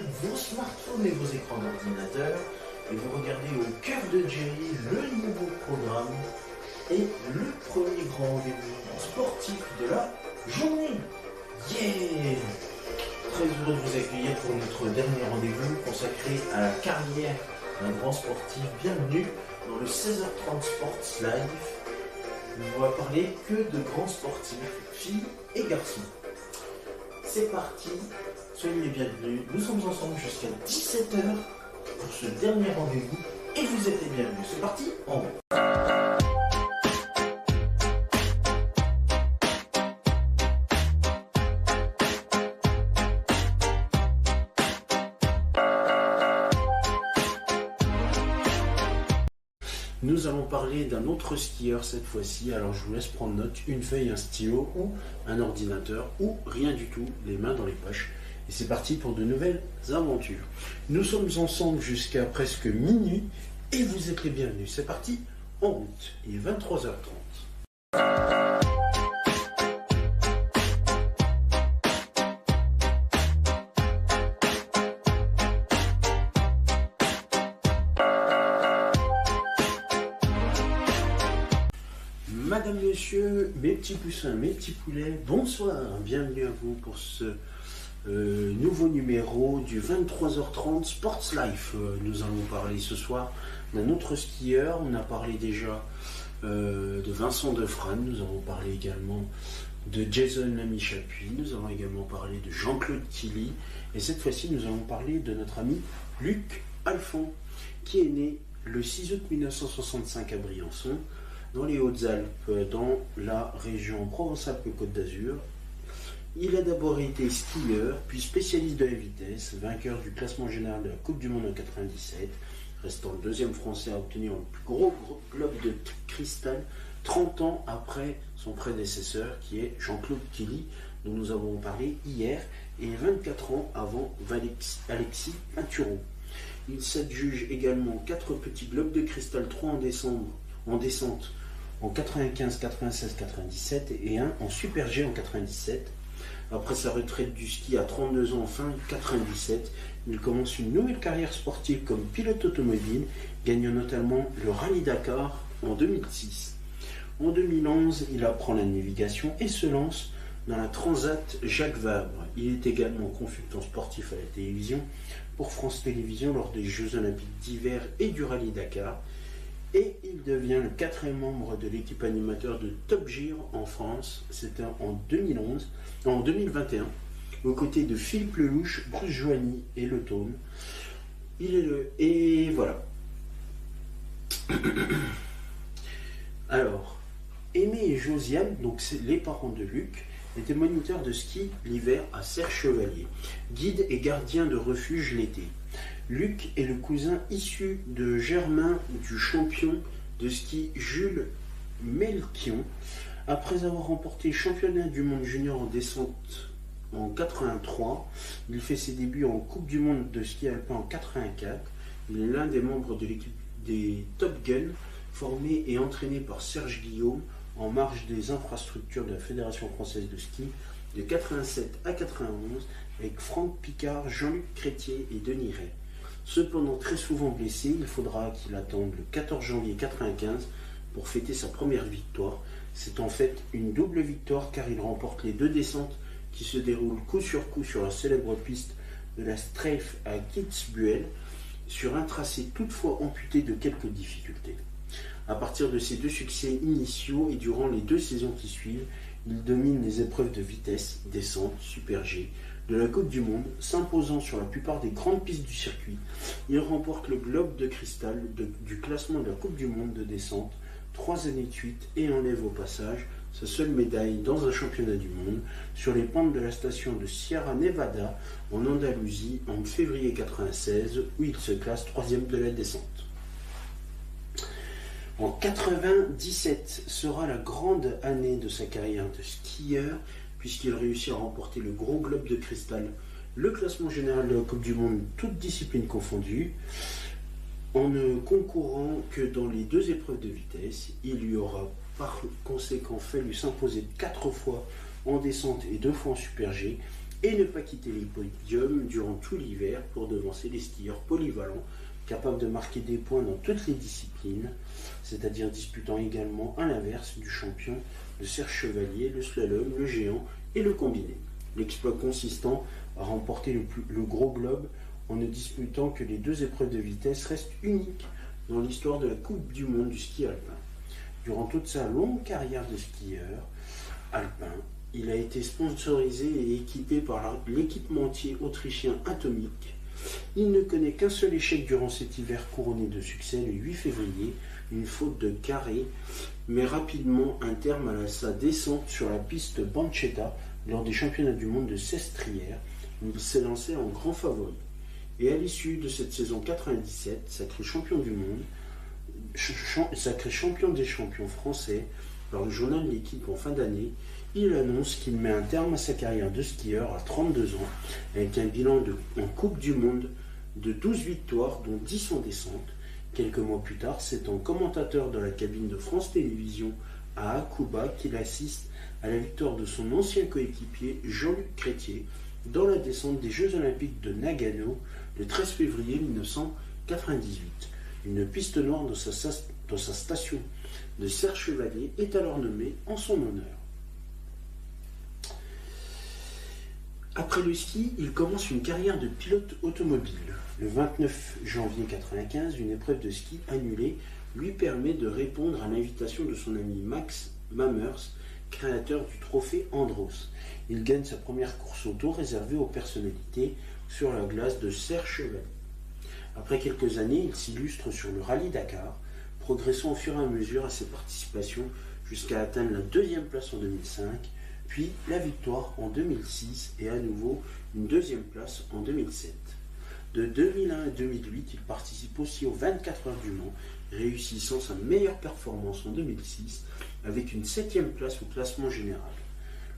vos smartphones et vos écrans d'ordinateur et vous regardez au cœur de Jerry le nouveau programme et le premier grand rendez-vous sportif de la journée. Yeah! Très heureux de vous accueillir pour notre dernier rendez-vous consacré à la carrière d'un grand sportif. Bienvenue dans le 16h30 Sports Live. On va parler que de grands sportifs, filles et garçons. C'est parti, soyez les bienvenus. Nous sommes ensemble jusqu'à 17h pour ce dernier rendez-vous et vous êtes les bienvenus. C'est parti, en route. Nous allons parler d'un autre skieur cette fois-ci, alors je vous laisse prendre note, une feuille, un stylo ou un ordinateur ou rien du tout, les mains dans les poches. Et c'est parti pour de nouvelles aventures. Nous sommes ensemble jusqu'à presque minuit et vous êtes les bienvenus. C'est parti, en route. Il est 23h30. Madame, monsieur, mes petits poussins, mes petits poulets, bonsoir, bienvenue à vous pour ce nouveau numéro du 23h30 Sports Life. Nous allons parler ce soir d'un autre skieur, on a parlé déjà de Vincent Defrane, nous avons parlé également de Jason Lamy-Chapuis, nous avons également parlé de Jean-Claude Killy, et cette fois-ci nous allons parler de notre ami Luc Alphand, qui est né le 6 août 1965 à Briançon, dans les Hautes-Alpes, dans la région Provence-Alpes-Côte d'Azur. Il a d'abord été skieur, puis spécialiste de la vitesse, vainqueur du classement général de la Coupe du Monde en 1997, restant le deuxième Français à obtenir le plus gros globe de cristal 30 ans après son prédécesseur, qui est Jean-Claude Killy, dont nous avons parlé hier, et 24 ans avant Alexis Pinturault. Il s'adjuge également 4 petits globes de cristal, 3 en descente en 95, 96, 97 et un en Super G en 97. Après sa retraite du ski à 32 ans en fin 97, il commence une nouvelle carrière sportive comme pilote automobile, gagnant notamment le Rallye Dakar en 2006. En 2011, il apprend la navigation et se lance dans la Transat Jacques Vabre. Il est également consultant sportif à la télévision pour France Télévisions lors des Jeux Olympiques d'hiver et du Rallye Dakar. Et il devient le 4e membre de l'équipe animateur de Top Gear en France. C'était en 2021, aux côtés de Philippe Lelouch, Bruce Joigny et Le Tone. Et voilà. Alors, Aimé et Josiane, donc c'est les parents de Luc, étaient moniteurs de ski l'hiver à Serre-Chevalier, guide et gardien de refuge l'été. Luc est le cousin issu de Germain du champion de ski Jules Melchion. Après avoir remporté le championnat du monde junior en descente en 83, il fait ses débuts en Coupe du monde de ski alpin en 84. Il est l'un des membres de l'équipe des Top Gun, formé et entraîné par Serge Guillaume en marge des infrastructures de la Fédération française de ski de 87 à 91 avec Franck Picard, Jean-Luc Crétier et Denis Ray. Cependant très souvent blessé, il faudra qu'il attende le 14 janvier 1995 pour fêter sa première victoire. C'est en fait une double victoire car il remporte les 2 descentes qui se déroulent coup sur coup sur la célèbre piste de la Strafe à Kitzbühel, sur un tracé toutefois amputé de quelques difficultés. À partir de ces 2 succès initiaux et durant les 2 saisons qui suivent, il domine les épreuves de vitesse, descente, Super G, de la Coupe du Monde, s'imposant sur la plupart des grandes pistes du circuit. Il remporte le globe de cristal du classement de la Coupe du Monde de descente 3 années de suite et enlève au passage sa seule médaille dans un championnat du monde sur les pentes de la station de Sierra Nevada en Andalousie en février 1996 où il se classe 3e de la descente. En 1997 sera la grande année de sa carrière de skieur puisqu'il réussit à remporter le gros globe de cristal, le classement général de la Coupe du Monde, toutes disciplines confondues, en ne concourant que dans les 2 épreuves de vitesse. Il lui aura par conséquent fallu s'imposer 4 fois en descente et 2 fois en Super G et ne pas quitter les podiums durant tout l'hiver pour devancer les skieurs polyvalents capables de marquer des points dans toutes les disciplines, c'est-à-dire disputant également à l'inverse du champion de Serge Chevalier, le slalom, le géant et le combiné. L'exploit consistant à remporter le gros globe en ne disputant que les 2 épreuves de vitesse reste unique dans l'histoire de la Coupe du monde du ski alpin. Durant toute sa longue carrière de skieur alpin, il a été sponsorisé et équipé par l'équipementier autrichien Atomic. Il ne connaît qu'un seul échec durant cet hiver couronné de succès, le 8 février, une faute de carré, mais rapidement un terme à sa descente sur la piste Banchetta lors des championnats du monde de Sestriere, où il s'est lancé en grand favori. Et à l'issue de cette saison 97, sacré champion du monde, sacré champion des champions français, par le journal de l'équipe en fin d'année, il annonce qu'il met un terme à sa carrière de skieur à 32 ans, avec un bilan en Coupe du Monde de 12 victoires, dont 10 en descente. Quelques mois plus tard, c'est en commentateur dans la cabine de France Télévisions à Akuba qu'il assiste à la victoire de son ancien coéquipier Jean-Luc Crétier dans la descente des Jeux Olympiques de Nagano le 13 février 1998. Une piste noire dans sa station de Serge Chevalier est alors nommée en son honneur. Après le ski, il commence une carrière de pilote automobile. Le 29 janvier 1995, une épreuve de ski annulée lui permet de répondre à l'invitation de son ami Max Mammers, créateur du trophée Andros. Il gagne sa première course auto réservée aux personnalités sur la glace de Serge Chevalier. Après quelques années, il s'illustre sur le rallye Dakar, progressant au fur et à mesure à ses participations jusqu'à atteindre la 2e place en 2005, puis la victoire en 2006 et à nouveau une 2e place en 2007. De 2001 à 2008, il participe aussi aux 24 heures du Mans, réussissant sa meilleure performance en 2006 avec une 7e place au classement général.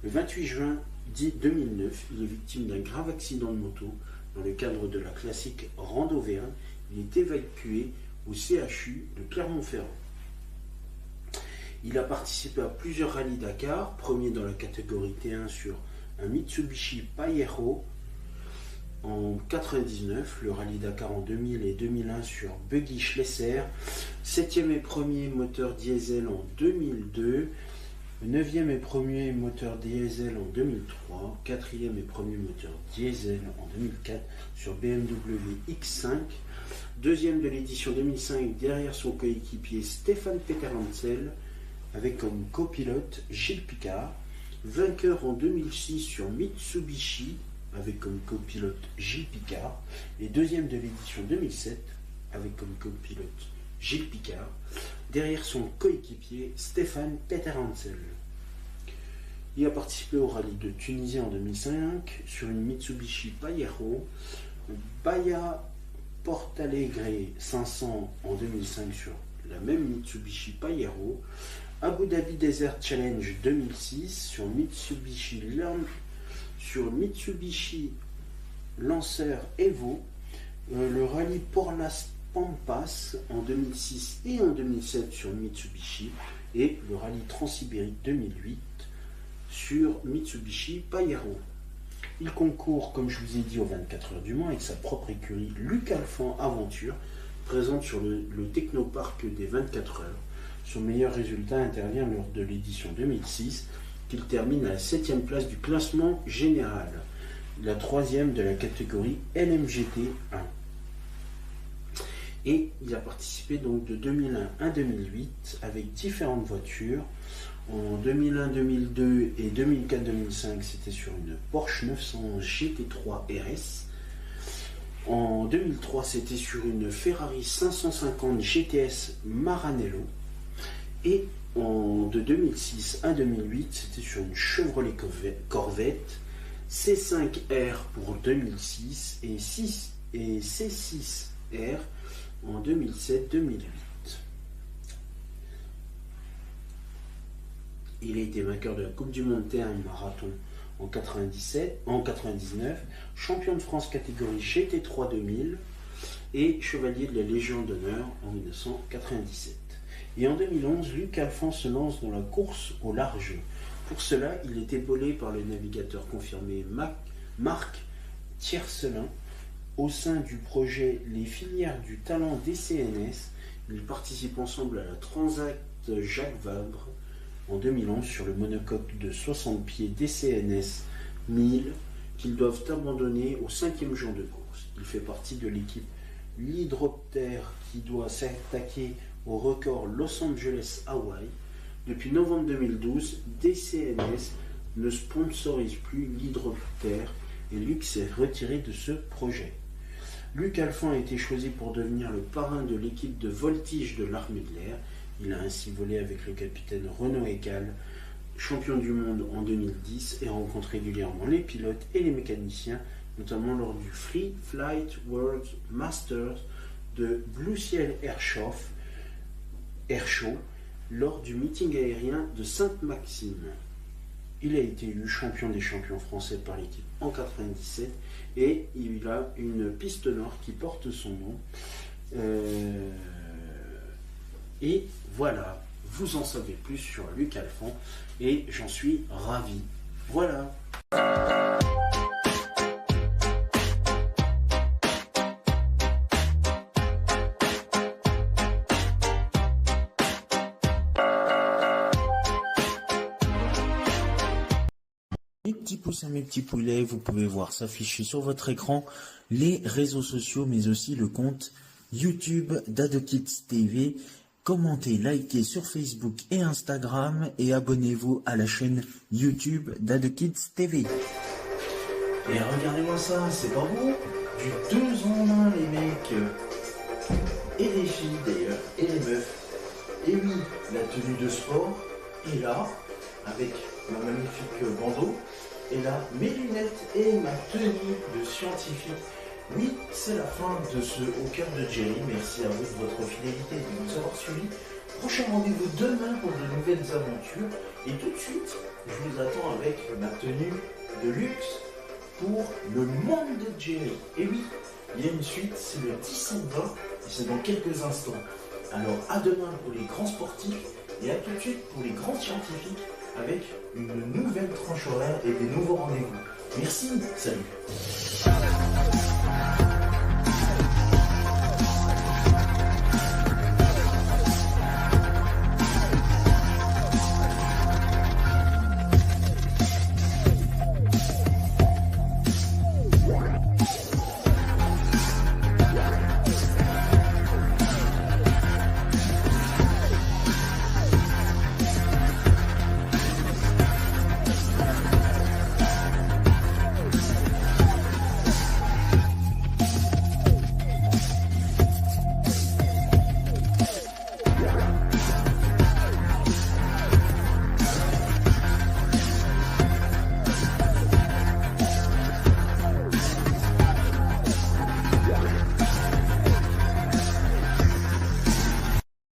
Le 28 juin 2009, il est victime d'un grave accident de moto dans le cadre de la classique Rand-Auvergne. Il est évacué au CHU de Clermont-Ferrand. Il a participé à plusieurs rallyes Dakar, premier dans la catégorie T1 sur un Mitsubishi Pajero en 1999, le rallye Dakar en 2000 et 2001 sur Buggy Schlesser, 7e et 1er moteur diesel en 2002, 9e et 1er moteur diesel en 2003, 4e et 1er moteur diesel en 2004 sur BMW X5, 2e de l'édition 2005 derrière son coéquipier Stéphane Peterhansel, avec comme copilote Gilles Picard, vainqueur en 2006 sur Mitsubishi, avec comme copilote Gilles Picard, et 2e de l'édition 2007, avec comme copilote Gilles Picard, derrière son coéquipier Stéphane Peterhansel. Il a participé au rallye de Tunisie en 2005 sur une Mitsubishi Pajero, Bahia Portalegre 500 en 2005 sur la même Mitsubishi Pajero, Abu Dhabi Desert Challenge 2006 sur Mitsubishi Lancer Evo, le rallye Por las Pampas en 2006 et en 2007 sur Mitsubishi, et le rallye Transsibérique 2008 sur Mitsubishi Pajero. Il concourt, comme je vous ai dit, aux 24 heures du Mans avec sa propre écurie Luc Alphand Aventure, présente sur le technoparc des 24 heures. Son meilleur résultat intervient lors de l'édition 2006, qu'il termine à la 7e place du classement général, la 3e de la catégorie LMGT 1. Et il a participé donc de 2001 à 2008 avec différentes voitures. En 2001, 2002 et 2004-2005, c'était sur une Porsche 900 GT3 RS. En 2003, c'était sur une Ferrari 550 GTS Maranello. Et de 2006 à 2008, c'était sur une Chevrolet Corvette C5R pour 2006 et C6R en 2007-2008. Il a été vainqueur de la Coupe du Monde T1 marathon en 99, champion de France catégorie GT3 2000 et chevalier de la Légion d'honneur en 1997. Et en 2011, Luc Alphand se lance dans la course au large. Pour cela, il est épaulé par le navigateur confirmé Marc Tiercelin au sein du projet Les filières du talent DCNS. Ils participent ensemble à la Transat Jacques Vabre en 2011 sur le monocoque de 60 pieds DCNS 1000 qu'ils doivent abandonner au 5e jour de course. Il fait partie de l'équipe l'Hydroptère qui doit s'attaquer au record Los Angeles-Hawaï. Depuis novembre 2012, DCNS ne sponsorise plus l'Hydroptère et Luc s'est retiré de ce projet. Luc Alphand a été choisi pour devenir le parrain de l'équipe de voltige de l'armée de l'air. Il a ainsi volé avec le capitaine Renaud Ekal, champion du monde en 2010, et rencontre régulièrement les pilotes et les mécaniciens, notamment lors du Free Flight World Masters de Blue Ciel Air Show, lors du meeting aérien de Sainte-Maxime. Il a été élu champion des champions français par l'équipe en 97 et il a une piste nord qui porte son nom. Et voilà, vous en savez plus sur Luc Alphand et j'en suis ravi. Voilà. Mes petits poussins, mes petits poulets, vous pouvez voir s'afficher sur votre écran les réseaux sociaux, mais aussi le compte YouTube d'AdoKids TV. Commentez, likez sur Facebook et Instagram et abonnez-vous à la chaîne YouTube d'AdoKids TV. Et regardez-moi ça, c'est pas beau? Du 2 en 1 les mecs, et les filles d'ailleurs, et les meufs. Et oui, la tenue de sport est là, avec ma magnifique bandeau, et là mes lunettes et ma tenue de scientifique. Oui, c'est la fin de ce Au cœur de Jerry. Merci à vous de votre fidélité et de nous avoir suivis. Prochain rendez-vous demain pour de nouvelles aventures. Et tout de suite, je vous attends avec ma tenue de luxe pour le monde de Jerry. Et oui, il y a une suite, c'est le 17-20 et c'est dans quelques instants. Alors à demain pour les grands sportifs et à tout de suite pour les grands scientifiques avec une nouvelle tranche horaire et des nouveaux rendez-vous. Merci, salut.